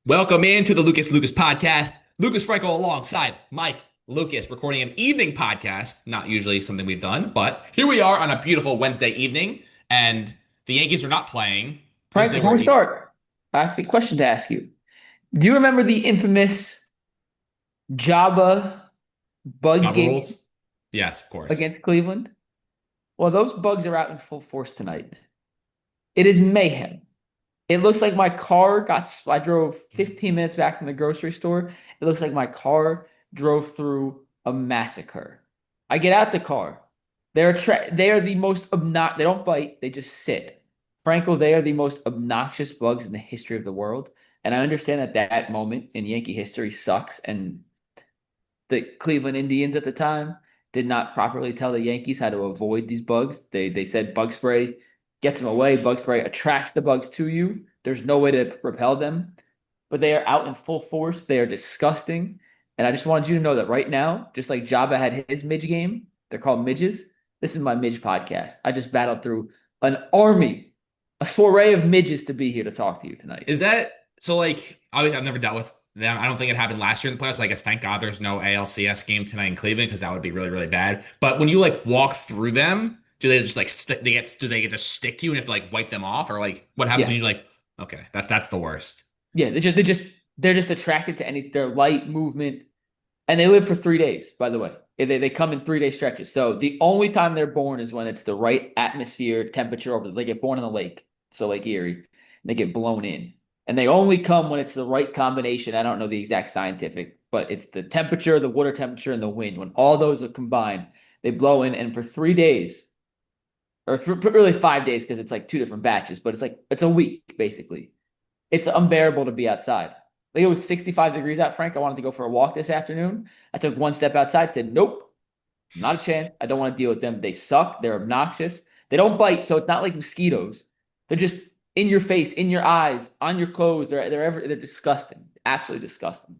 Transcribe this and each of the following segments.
Welcome into the Lucas podcast. Lucas Frankel alongside Mike Lucas, recording an evening podcast. Not usually something we've done, but here we are on a beautiful Wednesday evening, and the Yankees are not playing because Frank, they before were we the start, I have a question to ask you. Do you remember the infamous Jabba bug Java game rules. Yes, of course. against Cleveland? Well, those bugs are out in full force tonight. It is mayhem. It looks like my car I drove 15 minutes back from the grocery store. It looks like my car drove through a massacre. I get out the car. They are the most obnoxious. They don't bite, they just sit. Franco, they are the most obnoxious bugs in the history of the world. And I understand that that moment in Yankee history sucks. And the Cleveland Indians at the time did not properly tell the Yankees how to avoid these bugs. They said bug spray gets them away, bug spray attracts the bugs to you. There's no way to repel them, but they are out in full force. They are disgusting. And I just wanted you to know that right now, just like Jabba had his midge game, they're called midges. This is my midge podcast. I just battled through an army, a soiree of midges to be here to talk to you tonight. Is that so? I've never dealt with them. I don't think it happened last year in the playoffs. But I guess thank God there's no ALCS game tonight in Cleveland because that would be really, really bad. But when you walk through them, do they just stick? Do they just stick to you and you have to wipe them off, or what happens Yeah. when you okay, that's the worst. Yeah, they're just attracted to any their light movement, and they live for 3 days. By the way, they come in 3 day stretches. So the only time they're born is when it's the right atmosphere temperature over. They get born in the lake, so Lake Erie, and they get blown in, and they only come when it's the right combination. I don't know the exact scientific, but it's the temperature, the water temperature, and the wind. When all those are combined, they blow in, and for 3 days, or really 5 days, because it's like two different batches, but it's a week basically. It's unbearable to be outside. Like it was 65 degrees out, Frank. I wanted to go for a walk this afternoon. I took one step outside, said, nope, not a chance. I don't want to deal with them. They suck. They're obnoxious. They don't bite, so it's not like mosquitoes. They're just in your face, in your eyes, on your clothes. They're disgusting. Absolutely disgusting.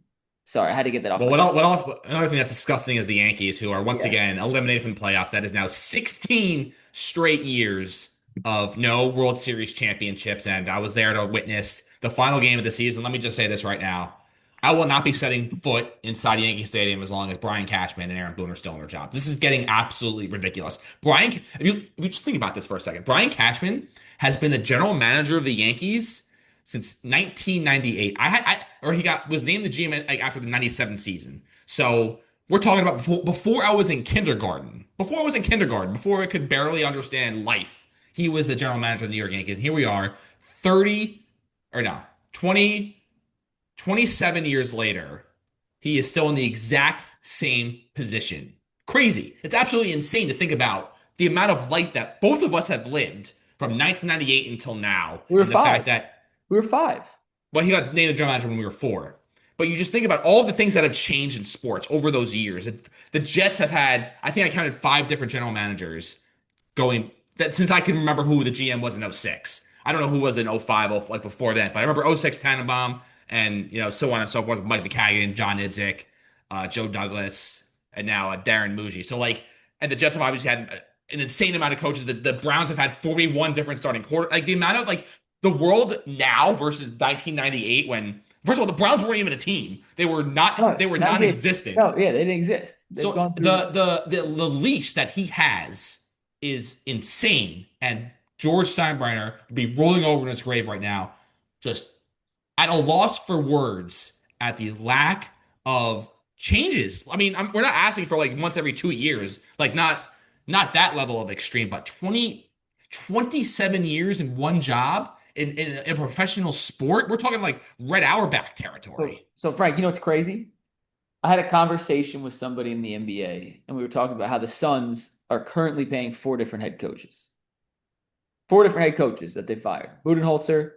Sorry, I had to get that off Well, my chest. what else? Another thing that's disgusting is the Yankees, who are once Yeah. again eliminated from the playoffs. That is now 16 straight years of no World Series championships, and I was there to witness the final game of the season. Let me just say this right now: I will not be setting foot inside Yankee Stadium as long as Brian Cashman and Aaron Boone are still in their jobs. This is getting absolutely ridiculous. If you just think about this for a second, Brian Cashman has been the general manager of the Yankees since 1998. Or he was named the GM after the 97 season. So we're talking about before I was in kindergarten. Before I was in kindergarten, before I could barely understand life, he was the general manager of the New York Yankees. And here we are, 30 or no, 20, 27 years later. He is still in the exact same position. Crazy. It's absolutely insane to think about the amount of life that both of us have lived from 1998 until now, We were and the fact five. that We were five. well, he got named the general manager when we were four. But you just think about all the things that have changed in sports over those years. The Jets have had, I think I counted five different general managers going that since I can remember who the GM was in '06. I don't know who was in '05, before then, but I remember '06 Tannenbaum and so on and so forth with Mike McCagan, John Idzik, Joe Douglas, and now Darren Muji. And the Jets have obviously had an insane amount of coaches. The Browns have had 41 different starting quarter. Like the amount of the world now versus 1998 when first of all the Browns weren't even a team. No, They were 98. non-existent. No, yeah, they didn't exist. They've So gone through. the leash that he has is insane, and George Steinbrenner would be rolling over in his grave right now, just at a loss for words at the lack of changes. I mean, we're not asking for once every 2 years, not that level of extreme, but 27 years in one job in a professional sport. We're talking like Red Auerbach territory. So Frank, you know what's crazy? I had a conversation with somebody in the NBA, and we were talking about how the Suns are currently paying four different head coaches. Four different head coaches that they fired. Budenholzer,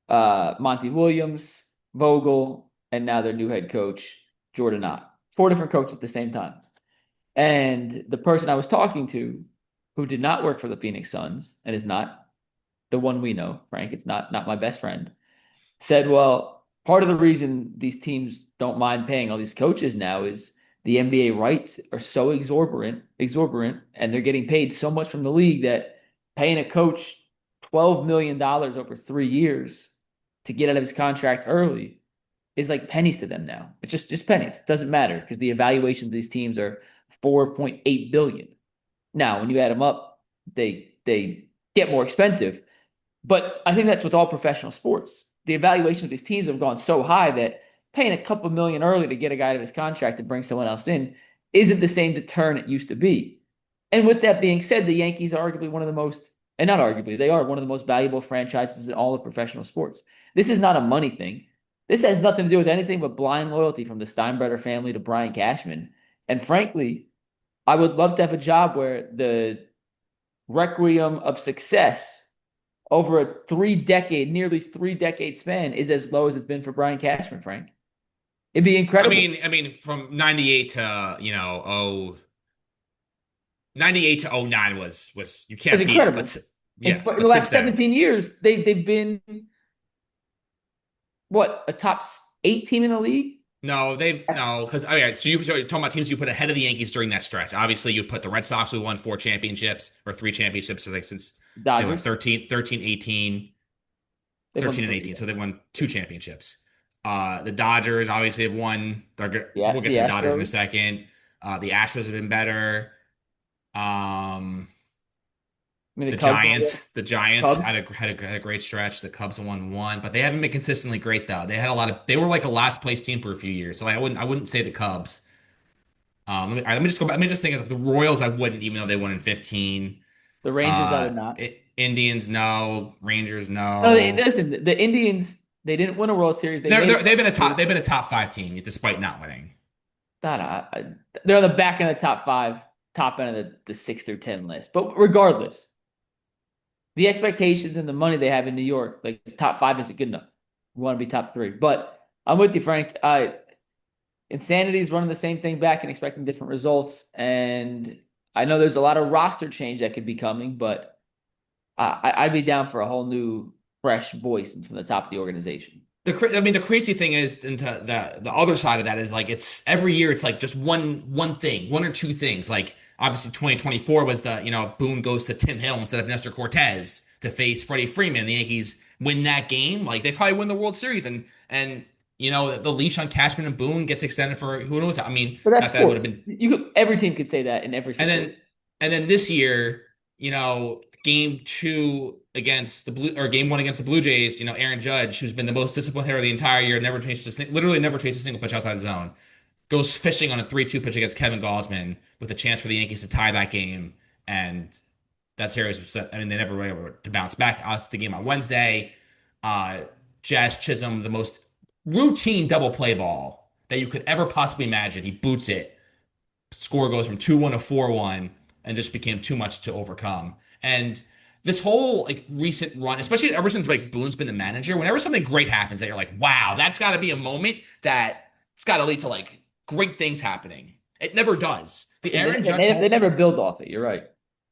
Monty Williams, Vogel, and now their new head coach, Jordan Ott. Four different coaches at the same time. And the person I was talking to, who did not work for the Phoenix Suns and is not the one we know, Frank, it's not my best friend, said, well, part of the reason these teams don't mind paying all these coaches now is the NBA rights are so exorbitant, and they're getting paid so much from the league that paying a coach $12 million over 3 years to get out of his contract early is like pennies to them now. It's just pennies. It doesn't matter because the evaluations of these teams are 4.8 billion. Now, when you add them up, they get more expensive. But I think that's with all professional sports. The evaluation of these teams have gone so high that paying a couple million early to get a guy out of his contract to bring someone else in isn't the same deterrent it used to be. And with that being said, the Yankees are arguably one of the most, and not arguably, they are one of the most valuable franchises in all of professional sports. This is not a money thing. This has nothing to do with anything but blind loyalty from the Steinbrenner family to Brian Cashman. And frankly, I would love to have a job where the requiem of success over a nearly 3 decade span is as low as it's been for Brian Cashman, Frank. It'd be incredible. I mean, from 98 to, 98 to 09 was you It's can't beat it. incredible. But And yeah, but in but the since last then, 17 years, they've been what, a top 8 team in the league? no, they've no, because oh yeah, so you're talking about teams you put ahead of the Yankees during that stretch. Obviously, you put the Red Sox who won 4 championships or 3 championships like since they won Dodgers. They've won 13 and 3. 18. So they won 2 championships. The Dodgers obviously have won. Yeah, We'll get the to the Dodgers in a Astros, second. The Astros have been better. Um, I mean the Cubs won the The Giants Cubs, had a great stretch. The Cubs have won one, but they haven't been consistently great though. They had a lot of they were like a last place team for a few years. So I wouldn't say the Cubs. Let me just go back. Let me just think of the Royals. I wouldn't, even though they won in 15. the Rangers. I would not. Indians, no. Rangers, No, no. listen, the Indians. They didn't win a World Series. They made They've been a it. top they've been a top five team despite not winning. Not, they're on the back end of the top 5, top end of the 6 through 10 list. But regardless, the expectations and the money they have in New York, like top 5 isn't good enough. We want to be top 3. But I'm with you, Frank. Insanity is running the same thing back and expecting different results. And I know there's a lot of roster change that could be coming, but I'd be down for a whole new, fresh voice from the top of the organization. I mean, the crazy thing is, into the other side of that is like it's every year it's like just one thing, one or two things. Like obviously 2024 was the if Boone goes to Tim Hill instead of Nestor Cortez to face Freddie Freeman, the Yankees win that game, like they probably win the World Series, and the leash on Cashman and Boone gets extended for who knows. I mean, But that's not that it would have sports. been. Every team could say that in every And situation. then this year, game two against the Blue or game one against the Blue Jays, Aaron Judge, who's been the most disciplined hitter of the entire year, literally never chased a single pitch outside the zone, goes fishing on a 3-2 pitch against Kevin Gausman with a chance for the Yankees to tie that game. And that series was, I mean, they never were able to bounce back. Us the game on Wednesday, uh, Jazz Chisholm, the most routine double play ball that you could ever possibly imagine. He boots it, score goes from 2-1 to 4-1 and just became too much to overcome. And this whole like recent run, especially ever since like Boone's been the manager, whenever something great happens that you're like, wow, that's got to be a moment that it's got to lead to like great things happening. It never does. They never build off it. You're right.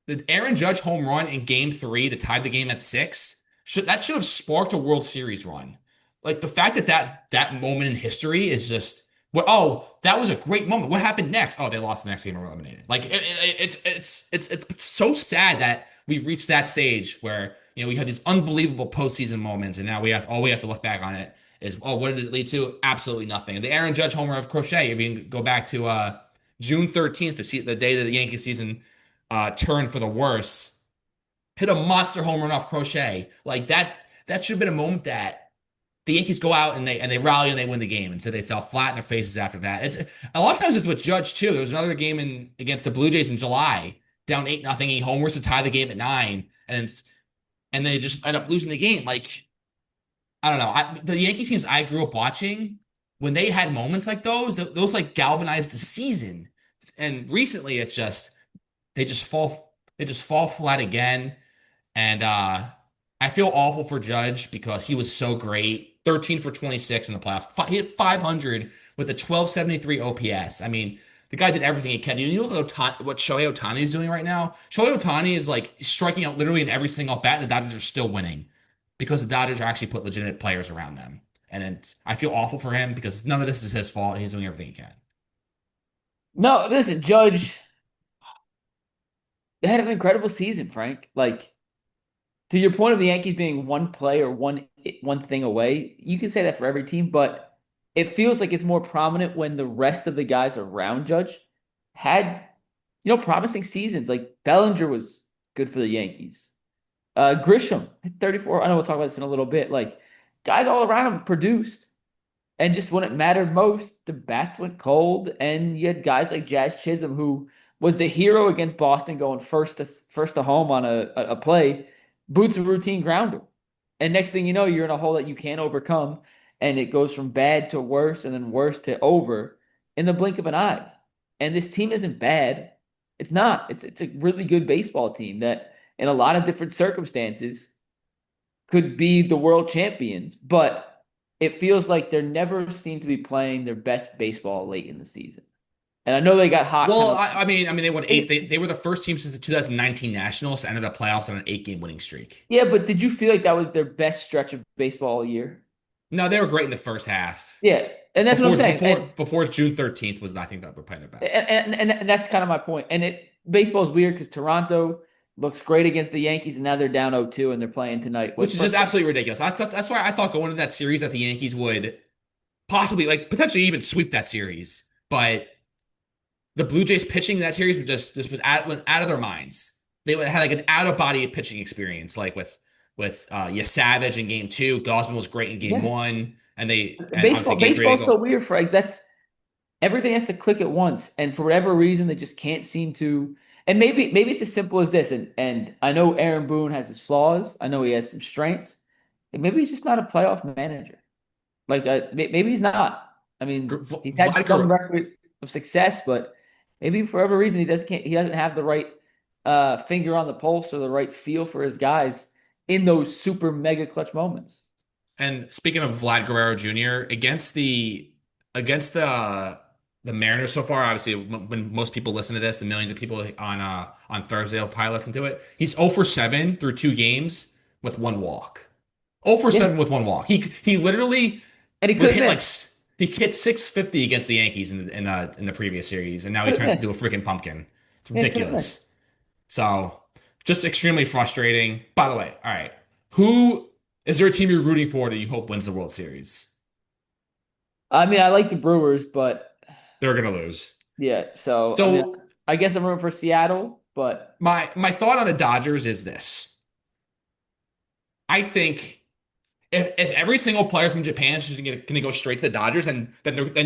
The Aaron Judge home run in Game 3 to tie the game at 6 should have sparked a World Series run. Like the fact that moment in history is just what. Oh, that was a great moment. What happened next? Oh, they lost the next game and were eliminated. Like it's so sad that we've reached that stage where we have these unbelievable postseason moments, and now we have to look back on it is, oh, what did it lead to? Absolutely nothing. And the Aaron Judge homer of Crochet, if you can go back to June 13th, the day that the Yankee season turned for the worse, hit a monster home run off Crochet. Like that should have been a moment that the Yankees go out and they rally and they win the game. And so they fell flat in their faces after that. It's a lot of times it's with Judge too. There was another game against the Blue Jays in July, down 8-0. He homers to tie the game at 9, and they just end up losing the game. Like I don't know. The Yankee teams I grew up watching, when they had moments like those like galvanized the season. And recently, it's just they just fall flat again. And I feel awful for Judge because he was so great. 13 for 26 in the playoffs. He hit 500 with a 1273 OPS. I mean, the guy did everything he can. You look at what Shohei Ohtani is doing right now. Shohei Ohtani is like striking out literally in every single bat, and the Dodgers are still winning because the Dodgers actually put legitimate players around them. And I feel awful for him because none of this is his fault. He's doing everything he can. No, listen, Judge, they had an incredible season, Frank. Like to your point of the Yankees being one play or one thing away, you can say that for every team, but it feels like it's more prominent when the rest of the guys around Judge had, promising seasons. Like Bellinger was good for the Yankees. Grisham hit 34. I know we'll talk about this in a little bit. Like guys all around him produced. And just when it mattered most, the bats went cold, and you had guys like Jazz Chisholm, who was the hero against Boston, going first to home on a play, boots a routine grounder, and next thing you know, you're in a hole that you can't overcome, and it goes from bad to worse, and then worse to over in the blink of an eye. And this team isn't bad; it's not. It's a really good baseball team that, in a lot of different circumstances, could be the world champions, but it feels like they never seem to be playing their best baseball late in the season. And I know they got hot kind Well, of I mean, they won eight. late. They were the first team since the 2019 Nationals to enter the playoffs on an 8-game winning streak. Yeah, but did you feel like that was their best stretch of baseball all year? No, they were great in the first half. Yeah, and that's what I'm Before saying. before before June 13th was I think that were playing their best. And that's kind of my point. And baseball's weird because Toronto looks great against the Yankees, and now they're down 0-2 and they're playing tonight. Which is just absolutely ridiculous. That's why I thought going into that series that the Yankees would possibly, like, potentially even sweep that series. But the Blue Jays pitching in that series was just went out of their minds. They had like an out of body pitching experience, like with Savage in game two. Gosman was great in game Yeah, one, and obviously baseball game three they baseball's so go. weird for like that's everything has to click at once, and for whatever reason they just can't seem to. And maybe it's as simple as this, and I know Aaron Boone has his flaws, I know he has some strengths, and maybe he's just not a playoff manager. Like maybe he's not. I mean, he's had Vlad some record of success, but maybe for whatever reason he doesn't have the right finger on the pulse or the right feel for his guys in those super mega clutch moments. And speaking of Vlad Guerrero Jr. against the Mariners so far, obviously when most people listen to this, and millions of people on Thursday will probably listen to it. He's 0 for 7 through 2 games with one walk. 0 for Yeah, 7 with one walk. He literally and he would couldn't hit like miss. he hit 650 against the Yankees in the previous series, and now he Couldn't turns into a miss. freaking pumpkin. It's Yeah, couldn't miss. ridiculous. So just extremely frustrating. By the way, all right, who is there a team you're rooting for that you hope wins the World Series? I mean, I like the Brewers, but They're gonna lose. yeah. So I mean, So I guess I'm rooting for Seattle, but my thought on the Dodgers is this. I think if every single player from Japan is going to go straight to the Dodgers, then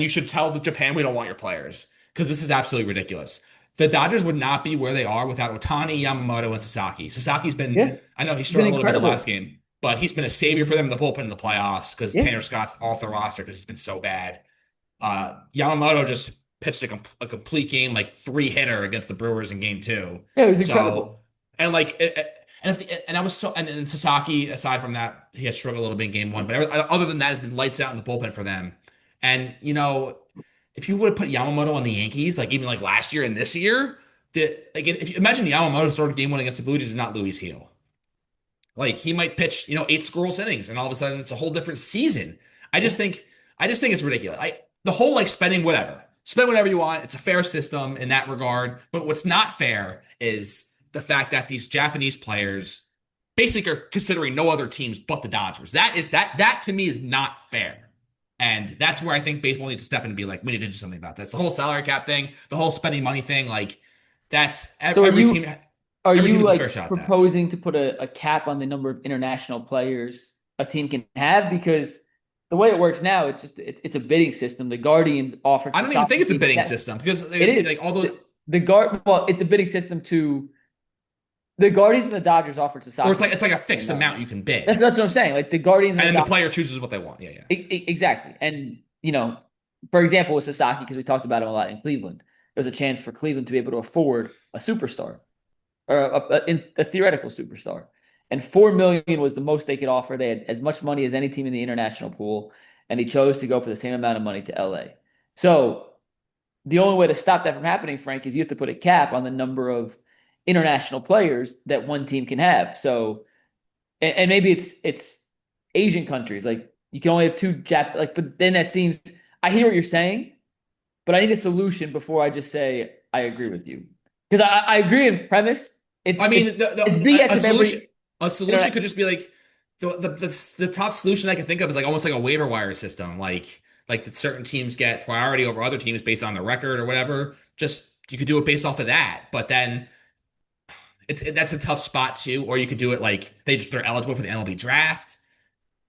you should tell the Japan we don't want your players because this is absolutely ridiculous. The Dodgers would not be where they are without Otani, Yamamoto, and Sasaki. Sasaki's been, yeah, I know he he's been struggled a little bit the last incredible. game, but he's been a savior for them in the bullpen in the playoffs because Yeah, Tanner Scott's off the roster because he's been so bad. Yamamoto just pitched a complete game, like three hitter against the Brewers in game two. yeah, he was So, incredible. and like, and I was so, and Sasaki, aside from that, he has struggled a little bit in game one, but other than that, it's been lights out in the bullpen for them. And, if you would have put Yamamoto on the Yankees, like even like last year and this year, like if you imagine Yamamoto started game one against the Blue Jays is not Luis Heel. Like he might pitch, 8 scoreless innings, and all of a sudden it's a whole different season. I Yeah, just think, I just think it's ridiculous. The whole like spend whatever you want. It's a fair system in that regard. But what's not fair is the fact that these Japanese players basically are considering no other teams but the Dodgers. That to me is not fair. And that's where I think baseball needs to step in and be like, we need to do something about this. The whole salary cap thing, the whole spending money thing, like that's so every team. are Every team you has a fair like shot at that. proposing to put a cap on the number of international players a team can have? Because the way it works now, it's a bidding system. The Guardians offered I to don't even think it's a Saki bidding that system because it there's is like all those, the guard. Well, it's a bidding system to the Guardians and the Dodgers offered to or it's Saki like it's like a the same fixed amount. amount you can That's bid, what I'm saying. Like the Guardians and and the then the Dodgers, player chooses what they want. Yeah, yeah. exactly. And for example, with Sasaki, because we talked about him a lot in Cleveland, there's a chance for Cleveland to be able to afford a superstar or a theoretical superstar. And 4 million was the most they could offer. They had as much money as any team in the international pool, and he chose to go for the same amount of money to LA. So the only way to stop that from happening, Frank, is you have to put a cap on the number of international players that one team can have. So, and maybe it's Asian countries, like you can only have two like, but then that seems. I hear what you're saying, but I need a solution before I just say I agree with you because I agree in premise. It's I mean, it's BS a if every solution. A You know solution what could just be like the top solution I can think of is like almost like a waiver wire system, like that certain teams get priority over other teams based on the record or whatever. Just you could do it based off of that, but then that's a tough spot too. Or you could do it like they're eligible for the MLB draft.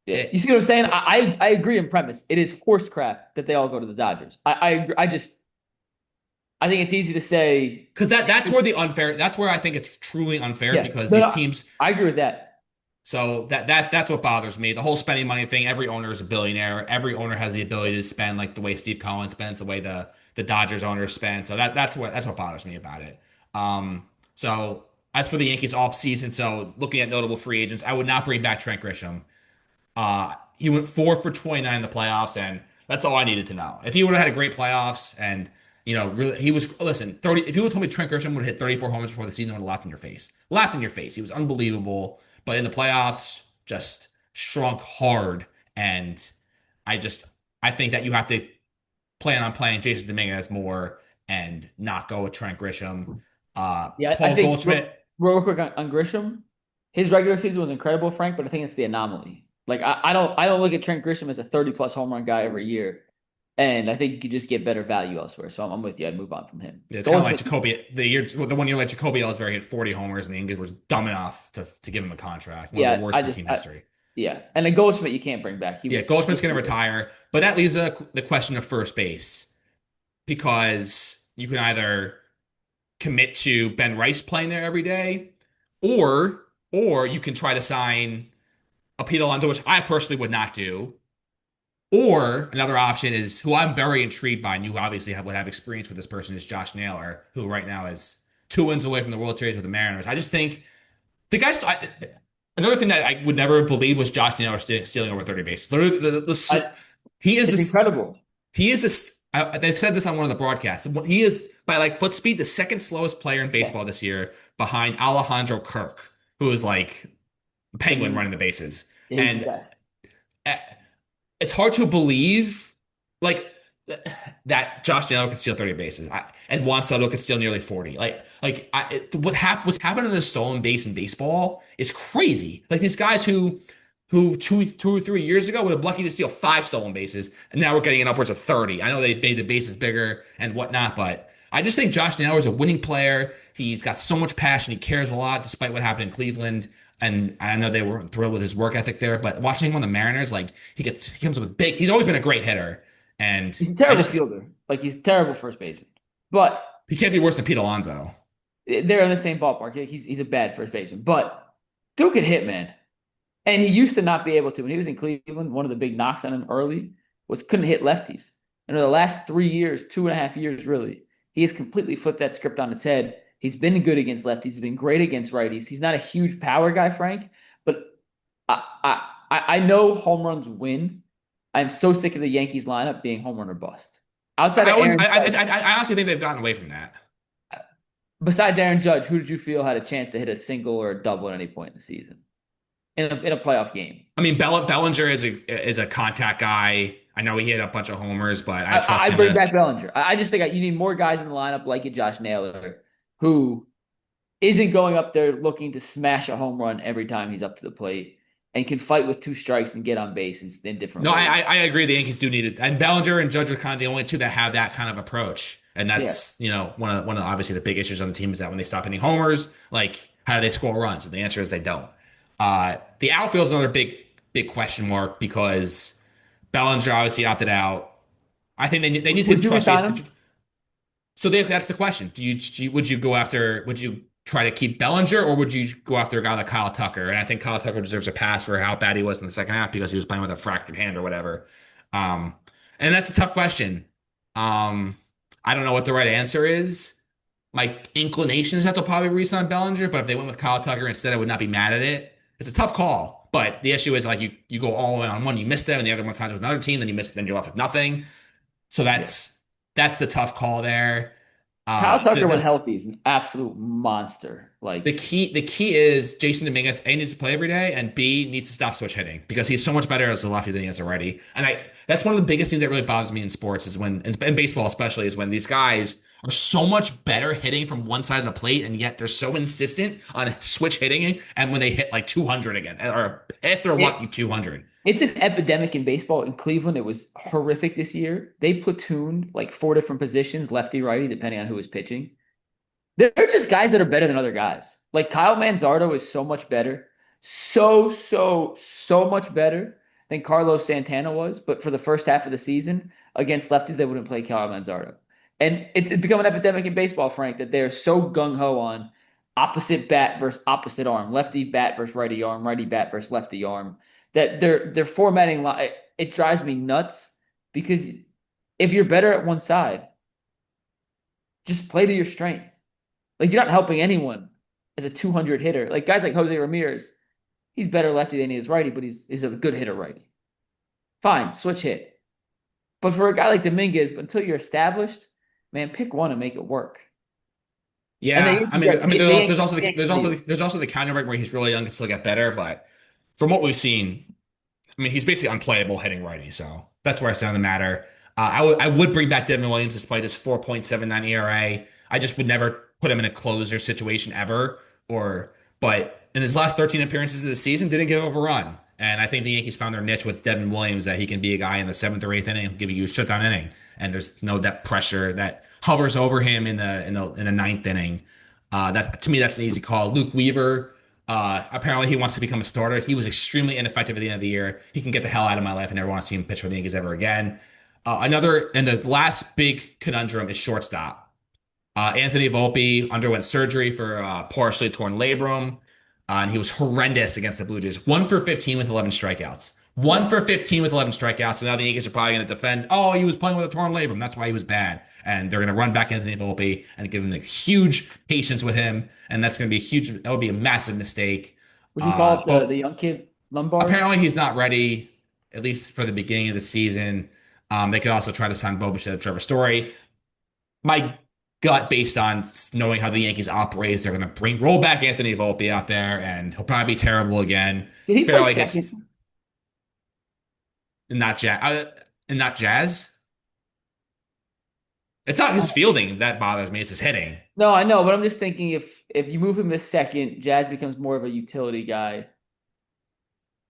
yeah, you It see what I'm saying? I agree in premise. It is horse crap that they all go to the Dodgers. I agree. I think it's easy to say. because that's where the unfair. That's where I think it's truly unfair Yeah, because no, these no, teams. I agree with that. So that's what bothers me. The whole spending money thing. Every owner is a billionaire. Every owner has the ability to spend like the way Steve Cohen spends, the way the Dodgers owners spend. So that's what bothers me about it. So as for the Yankees off season, so looking at notable free agents, I would not bring back Trent Grisham. He went 4 for 29 in the playoffs, and that's all I needed to know. If he would have had a great playoffs, and really, he was listen 30. If you would have told me Trent Grisham would have hit 34 homers before the season, I would have laughed in your face. Laughed in your face. He was unbelievable, but in the playoffs, just shrunk hard. And I just I think that you have to plan on playing Jason Dominguez more and not go with Trent Grisham. Yeah, I Paul think Goldschmidt. real quick on Grisham, his regular season was incredible, Frank, but I think it's the anomaly. Like I don't look at Trent Grisham as a 30 plus home run guy every year. And I think you could just get better value elsewhere. So I'm with you. I'd move on from him. It's kind of like Goldschmidt, Jacoby the 1 year like Jacoby Ellsbury hit 40 homers and the Yankees were dumb enough to give him a contract. One of the yeah, worst in team history. yeah. And then Goldschmidt, you can't bring back. He Yeah, was Goldschmidt's going to retire, but that leaves the question of first base because you can either commit to Ben Rice playing there every day, or you can try to sign a Pete Alonso, which I personally would not do. Or another option is who I'm very intrigued by, and you obviously would have experience with this person is Josh Naylor, who right now is 2 wins away from the World Series with the Mariners. I just think the guy's another thing that I would never believe was Josh Naylor stealing over 30 bases. I, He is it's this. incredible. He is this. They said this on one of the broadcasts. He is by like foot speed the second slowest player in Yeah, baseball this year, behind Alejandro Kirk, who is like a I penguin mean, running the bases. he's the And best. uh, it's hard to believe like that Josh Naylor could steal 30 bases and Juan Soto could steal nearly 40. What's happening in a stolen base in baseball is crazy. Like these guys who 2 or 3 years ago would have lucky to steal 5 stolen bases, and now we're getting in upwards of 30. I know they made the bases bigger and whatnot, but I just think Josh Naylor is a winning player. He's got so much passion. He cares a lot, despite what happened in Cleveland. And I know they weren't thrilled with his work ethic there, but watching him on the Mariners, like he comes up with big. He's always been a great hitter, and He's a I terrible just fielder. Like he's a terrible first baseman. But he can't be worse than Pete Alonso. they're in the same ballpark. He's a bad first baseman. But Duke can hit, man. And he used to not be able to. When he was in Cleveland, one of the big knocks on him early was couldn't hit lefties. And in the last 3 years, 2.5 years really, he has completely flipped that script on its head. He's been good against lefties. He's been great against righties. He's not a huge power guy, Frank, but I know home runs win. I'm so sick of the Yankees lineup being home run or bust. Outside I of always, Aaron Judge, I honestly think they've gotten away from that. besides Aaron Judge, who did you feel had a chance to hit a single or a double at any point in the season in a playoff game? I mean, Bellinger is a contact guy. I know he hit a bunch of homers, but I trust I him bring to. back Bellinger. I just think you need more guys in the lineup like a Josh Naylor, who isn't going up there looking to smash a home run every time he's up to the plate and can fight with two strikes and get on base in different No, ways. I agree. The Yankees do need it, and Bellinger and Judge are kind of the only two that have that kind of approach. And Yeah. that's one of obviously the big issues on the team is that when they stop hitting homers, like how do they score runs? And the answer is they don't. The outfield is another big question mark because Bellinger obviously opted out. I think they need to Would you trust resign Jason. him? So that's the question. Would you go after? Would you try to keep Bellinger, or would you go after a guy like Kyle Tucker? And I think Kyle Tucker deserves a pass for how bad he was in the second half because he was playing with a fractured hand or whatever. Um, and that's a tough question. Um, I don't know what the right answer is. My inclination is that they'll probably re-sign Bellinger, but if they went with Kyle Tucker instead, I would not be mad at it. It's a tough call, but the issue is like you go all in on one, you miss them, and the other one signs with another team, then you're left with nothing. So Yeah. that's the tough call there. Kyle Uh, the, Tucker, when the healthy, is an absolute monster. the Like, key is Jason Dominguez A needs to play every day and B needs to stop switch hitting because he's so much better as a lefty than he is already. And I that's one of the biggest things that really bothers me in sports is when in baseball especially is when these guys are so much better hitting from one side of the plate, and yet they're so insistent on switch hitting, and when they hit like 200 again, or if they're lucky, It 200. it's an epidemic in baseball. In Cleveland, it was horrific this year. They platooned like four different positions, lefty, righty, depending on who was pitching. They're just guys that are better than other guys. Like Kyle Manzardo is so much better, so much better than Carlos Santana was. But for the first half of the season against lefties, they wouldn't play Kyle Manzardo. And it's become an epidemic in baseball, Frank, that they're so gung ho on opposite bat versus opposite arm, lefty bat versus righty bat versus lefty arm, that they're formatting. It drives me nuts because if you're better at one side, just play to your strength. Like you're not helping anyone as a 200 hitter. Like guys like Jose Ramirez, he's better lefty than he is righty, but he's a good hitter righty. Fine, switch hit. But for a guy like Dominguez, until you're established, man, pick one and make it work. And Yeah, I mean, The Yankees need it. there's also the counter right where he's really young, can still get better. But from what we've seen, I mean, he's basically unplayable hitting righty, so that's where I stand on the matter. I would bring back Devin Williams despite his 4.79 ERA. I just would never put him in a closer situation ever. Or, but in his last 13 appearances of the season, didn't give up a run. And I think the Yankees found their niche with Devin Williams that he can be a guy in the seventh or eighth inning who'll give you a shutdown inning, and there's no that pressure that hovers over him in the ninth inning. That to me, that's an easy call. Luke Weaver. Apparently, he wants to become a starter. He was extremely ineffective at the end of the year. He can get the hell out of my life. I never want to see him pitch for the Yankees ever again. And the last big conundrum is shortstop. Anthony Volpe underwent surgery for partially torn labrum, and he was horrendous against the Blue Jays. 1 for 15 with 11 strikeouts. One Yeah. for 15 with 11 strikeouts. So now the Yankees are probably going to defend. Oh, he was playing with a torn labrum. That's why he was bad. And they're going to run back Anthony Volpe and give him a huge patience with him. And that's going to be a huge. That would be a massive mistake. Would you call it the But young kid Lombard? apparently he's not ready, at least for the beginning of the season. They could also try to sign Bo Bichette, Trevor Story. My gut, based on knowing how the Yankees operate, they're going to roll back Anthony Volpe out there, and he'll probably be terrible again. Did he play Barely hits, second? not Jazz, and not Jazz. It's not his fielding that bothers me; it's his hitting. No, I know, but I'm just thinking if you move him to second, Jazz becomes more of a utility guy.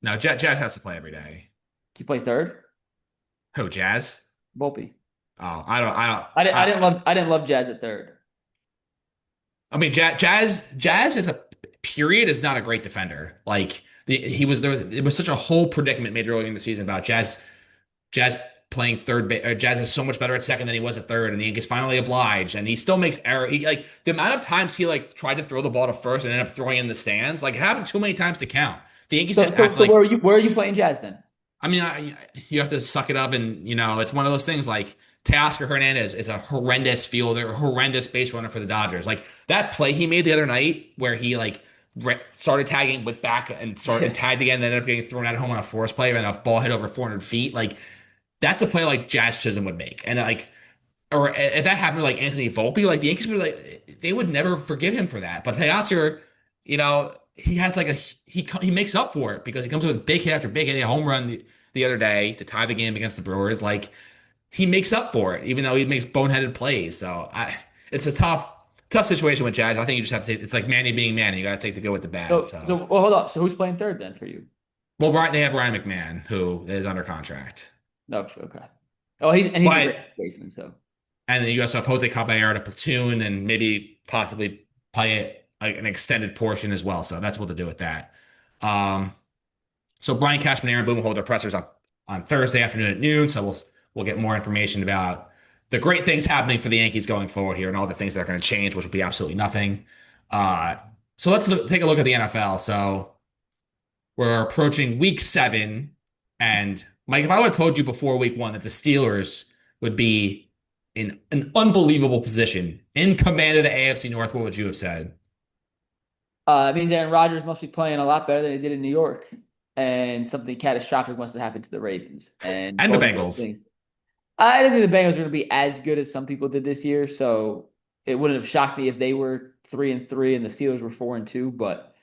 No, Jazz has to play every day. Can you play third? Who, Jazz? Volpe. Oh, I didn't love Jazz at third. I mean, Jazz as a period is not a great defender. Like he was there. It was such a whole predicament made earlier in the season about Jazz playing third base. Jazz is so much better at second than he was at third, and the Yankees finally obliged. And he still makes error. He like the amount of times he like tried to throw the ball to first and ended up throwing in the stands. Like it happened too many times to count. The Yankees So have to so like. where are you playing Jazz then? I mean, you have to suck it up, and it's one of those things. Like Teoscar Hernandez is a horrendous fielder, a horrendous base runner for the Dodgers. Like that play he made the other night, where he like started tagging, went back and started and tagged again, then ended up getting thrown out home on a force play, and a ball hit over 400 feet. Like that's a play like Jazz Chisholm would make, and like or if that happened to like Anthony Volpe, like the Yankees would like they would never forgive him for that. But Teoscar, he has like he makes up for it because he comes with big hit after big hit, a home run the other day to tie the game against the Brewers. Like he makes up for it, even though he makes boneheaded plays. So it's a tough situation with Jazz. I think you just have to. It's like Manny being Manny. You got to take the good with the bad. So Well, hold up. So who's playing third then for you? well, right, they have Ryan McMahon who is under contract, No, okay. Oh, he's a but great baseman. So and then you also have Jose Caballero to platoon and maybe possibly play it like an extended portion as well. So that's what to do with that. Um, so Brian Cashman and Aaron Boone will hold their pressers on Thursday afternoon at noon. So we'll get more information about the great things happening for the Yankees going forward here and all the things that are going to change, which will be absolutely nothing. Uh, so take a look at the NFL. So we're approaching week 7, and Mike, if I would have told you before week 1 that the Steelers would be in an unbelievable position in command of the AFC North, what would you have said? it means Aaron Rodgers must be playing a lot better than he did in New York, and something catastrophic must have happened to the Ravens. And And the both of those Bengals. things. I didn't think the Bengals were going to be as good as some people did this year, so it wouldn't have shocked me if they were 3-3 and the Steelers were 4-2. But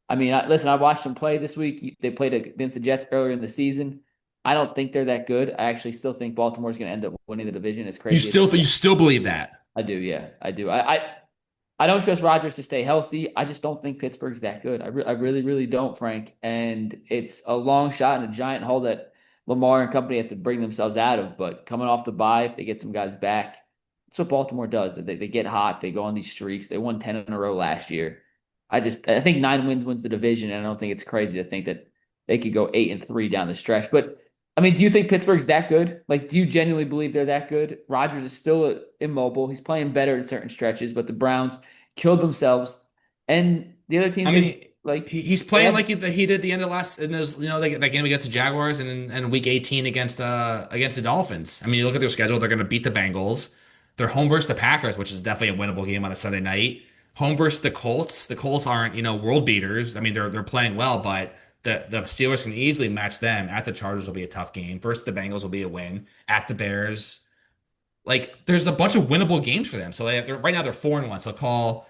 I mean, listen, I watched them play this week. They played against the Jets earlier in the season. I don't think they're that good. I actually still think Baltimore's going to end up winning the division. As crazy as it You sounds. still believe that? I do. Yeah, I do. I don't trust Rodgers to stay healthy. I just don't think Pittsburgh's that good. I really, really don't, Frank. And it's a long shot and a giant hole that Lamar and company have to bring themselves out of. But coming off the bye, if they get some guys back, that's what Baltimore does. They get hot. They go on these streaks. They won 10 in a row last year. I think 9 wins wins the division, and I don't think it's crazy to think that they could go 8-3 down the stretch. But I mean, do you think Pittsburgh's that good? Like, do you genuinely believe they're that good? Rodgers is still immobile. He's playing better in certain stretches, but the Browns killed themselves, and the other I teams mean, like he's they playing have. like he did at the end of last in those that game against the Jaguars and week 18 against the Dolphins. I mean, you look at their schedule; they're going to beat the Bengals. They're home versus the Packers, which is definitely a winnable game on a Sunday night. Home versus the Colts. The Colts aren't world beaters. I mean, they're playing well, but the Steelers can easily match them. At the Chargers will be a tough game. Versus the Bengals will be a win. At the Bears, like there's a bunch of winnable games for them. So they're right now they're 4-1. So call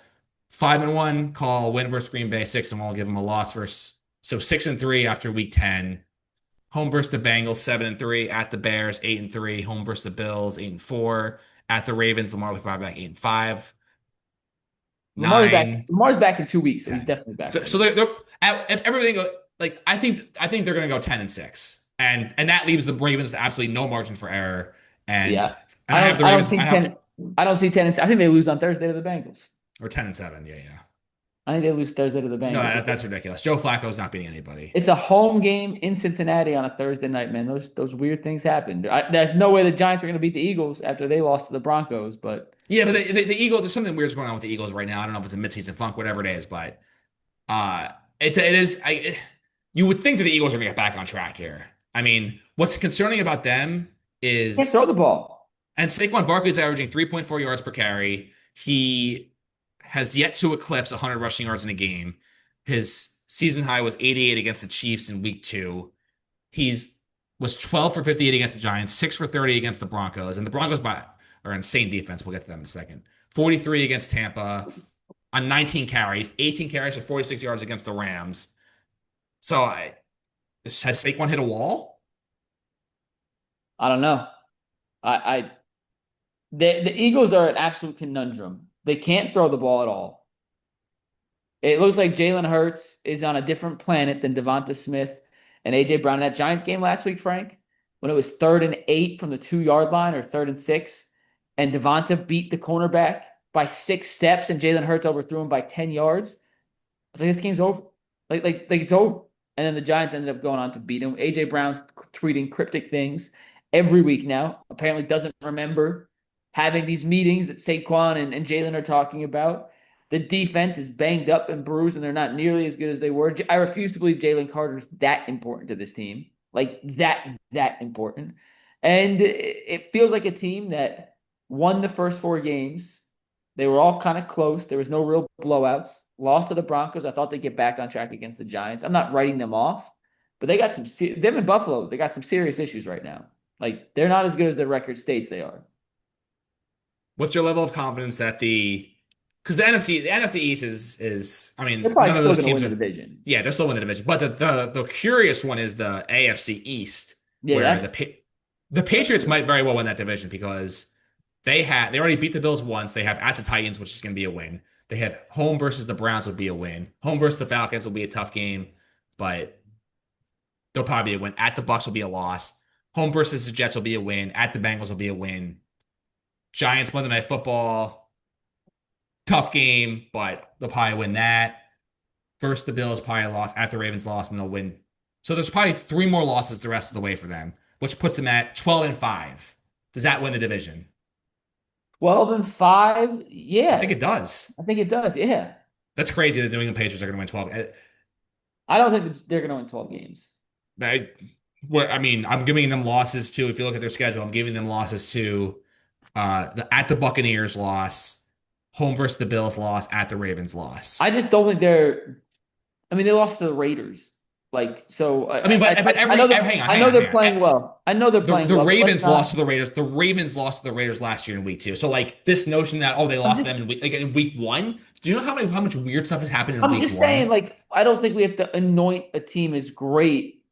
5-1, call win versus Green Bay, 6-1, we'll give them a loss versus so 6-3 after week 10. Home versus the Bengals, 7-3, at the Bears, 8-3, home versus the Bills, 8-4, at the Ravens, Lamar will be back 8-5, Lamar's back. 9, Lamar's back in 2 weeks, so he's 10. definitely back So ready. they're if everything like I think they're gonna go 10-6. And that leaves the Ravens to absolutely no margin for error. And Yeah, and I have the I don't Ravens, see I have 10. I don't see 10. I think they lose on Thursday to the Bengals. or 10-7, yeah, yeah. I think they lose Thursday to the No, Bengals. that's ridiculous. Joe Flacco's not beating anybody. It's a home game in Cincinnati on a Thursday night, man. Those weird things happen. There's no way the Giants are going to beat the Eagles after they lost to the Broncos, but Yeah, but the Eagles, there's something weird's going on with the Eagles right now. I don't know if it's a midseason funk, whatever it is, but uh, it is. You would think that the Eagles are going to get back on track here. I mean, what's concerning about them can't throw is, the ball. and Saquon Barkley is averaging 3.4 yards per carry. He has yet to eclipse 100 rushing yards in a game. His season high was 88 against the Chiefs in week 2. He's was 12 for 58 against the Giants, 6 for 30 against the Broncos, and the Broncos are insane defense. We'll get to them in a second. 43 against Tampa on 19 carries, 18 carries for 46 yards against the Rams. So has Saquon hit a wall? I don't know. I the Eagles are an absolute conundrum. They can't throw the ball at all. It looks like Jalen Hurts is on a different planet than Devonta Smith and AJ Brown in that Giants game last week, Frank, when it was 3rd and 8 from the 2 yard line or 3rd and 6, and Devonta beat the cornerback by 6 steps and Jalen Hurts overthrew him by 10 yards. Was like, this game's over. Like it's over. And then the Giants ended up going on to beat him. AJ Brown's tweeting cryptic things every week now. Apparently doesn't remember having these meetings that Saquon and Jalen are talking about. The defense is banged up and bruised, and they're not nearly as good as they were. I refuse to believe Jalen Carter's that important to this team. Like that important. And it feels like a team that won the first 4 games. They were all kind of close. There was no real blowouts. Lost to the Broncos. I thought they'd get back on track against the Giants. I'm not writing them off, but they got them in Buffalo. They got some serious issues right now. Like they're not as good as their record states they are. What's your level of confidence that because the NFC East is I They're mean probably none of still those going to teams win the are, division. yeah, they're still in the division, but the curious one is the AFC East, Yeah, where the that's Patriots true. might very well win that division because they already beat the Bills once. They have at the Titans, which is going to be a win. They have home versus the Browns would be a win. Home versus the Falcons will be a tough game, but they'll probably be a win. At the Bucks will be a loss. Home versus the Jets will be a win. At the Bengals will be a win. Giants Monday Night Football, tough game, but they'll probably win that. Versus the Bills, probably a loss. At the Ravens, loss, and they'll win. So there's probably 3 more losses the rest of the way for them, which puts them at 12-5. Does that win the division? 12-5. I think Yeah, it does. I think it does. Yeah. That's crazy that the New England Patriots are going to win 12. I don't think they're going to win 12 games. I, I mean, I'm giving them losses to, if you look at their schedule, I'm giving them losses to at the Buccaneers loss, home versus the Bills loss, at the Ravens loss. I just don't think they're. I mean, they lost to the Raiders. Like, so I mean, but hang on, I hang know on, they're hang on. playing well. I know they're The playing the well, but let's Ravens lost not. to the Raiders. The Ravens lost to the Raiders last year in week 2. So like this notion that they I'm lost to just them in week 1. Do you know how much weird stuff has happened in I'm week just saying, 1? like, I don't think we have to anoint a team as great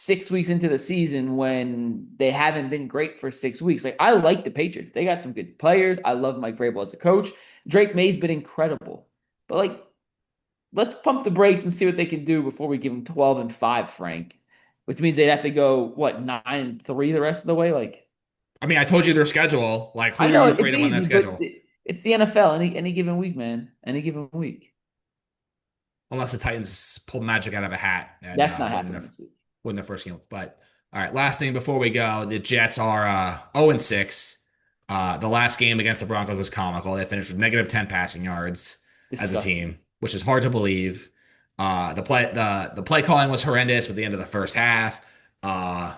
6 weeks into the season when they haven't been great for 6 weeks. Like I like the Patriots. They got some good players. I love Mike Vrabel as a coach. Drake May's been incredible. But like let's pump the brakes and see what they can do before we give them 12-5, Frank. Which means they'd have to go what 9-3 the rest of the way. Like I mean, I told you their schedule. Like, I who are know you it's afraid of on that easy, but schedule? it's the NFL. Any given week, man. Any given week. Unless the Titans pull magic out of a hat and That's not happening this week. win their first game. But all right, last thing before we go, the Jets are 0-6. The last game against the Broncos was comical. They finished with -10 passing yards as a Disgusting. team, which is hard to believe. The play calling was horrendous at the end of the first half. Uh,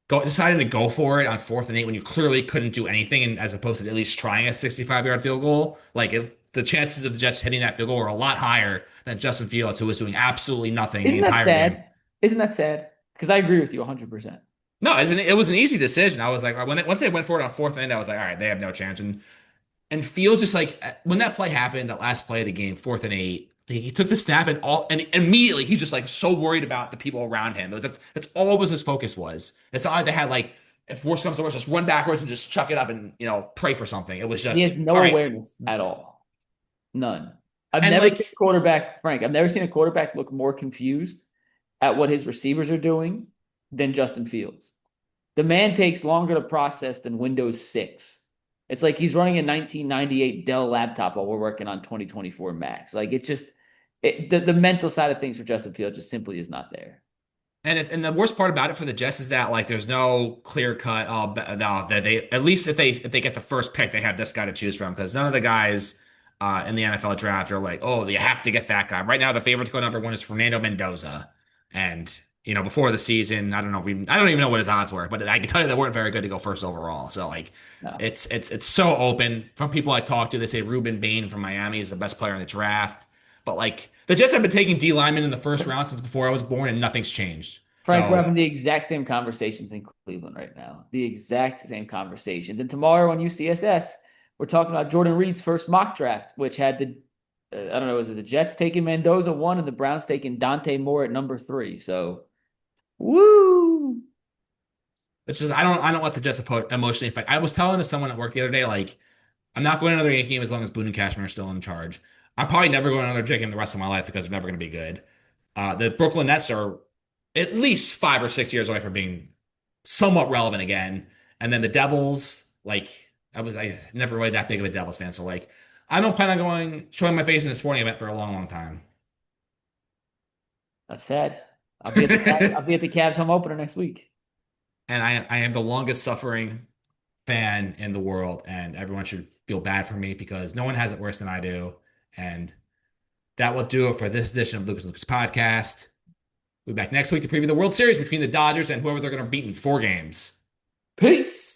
deciding to go for it on 4th and 8 when you clearly couldn't do anything, and as opposed to at least trying a 65-yard field goal. Like if the chances of the Jets hitting that field goal were a lot higher than Justin Fields, who was doing absolutely nothing the Isn't that entire game. sad? Isn't that sad? Because I agree with you 100%. No, it was an easy decision. I was like, once they went for it on 4th and 8, I was like, all right, they have no chance. And Fields just like when that play happened, that last play of the game, 4th and 8, he took the snap and immediately he's just like so worried about the people around him. That's all was his focus was. It's not like they had like if worst comes to worst, just run backwards and just chuck it up and pray for something. It was He just has no all right. awareness at all. None. I've And never seen like a quarterback, Frank, I've never seen a quarterback look more confused at what his receivers are doing than Justin Fields. The man takes longer to process than Windows 6. It's like he's running a 1998 Dell laptop while we're working on 2024 Macs. Like it's just the mental side of things for Justin Fields just simply is not there. And the worst part about it for the Jets is that like there's no clear cut. Oh, no, that they at least if they get the first pick, they have this guy to choose from because none of the guys in the NFL draft are like, oh, you have to get that guy. Right now, the favorite to go number 1 is Fernando Mendoza, and before the season, I don't even know what his odds were, but I can tell you they weren't very good to go first overall. So like, No. it's so open. From people I talk to, they say Ruben Bain from Miami is the best player in the draft. But like the Jets have been taking D linemen in the first round since before I was born, and nothing's changed. Frank, we're So having the exact same conversations in Cleveland right now. The exact same conversations. And tomorrow on UCSS, we're talking about Jordan Reed's first mock draft, which had I don't know, is it the Jets taking Mendoza 1 and the Browns taking Dante Moore at number 3? So, woo! it's just I don't let the Jets emotionally affect. I was telling to someone at work the other day, like I'm not going to another Yankee game as long as Boone and Cashman are still in charge. I'm probably never going to another Jet game the rest of my life because they're never going to be good. The Brooklyn Nets are at least 5 or 6 years away from being somewhat relevant again. And then the Devils, like I never really that big of a Devils fan, so like I don't plan on showing my face in a sporting event for a long, long time. That's sad. I'll be at the I'll be at the Cavs home opener next week. And I am the longest suffering fan in the world, and everyone should feel bad for me because no one has it worse than I do. And that will do it for this edition of Lucas Podcast. We'll be back next week to preview the World Series between the Dodgers and whoever they're going to beat in 4 games. Peace.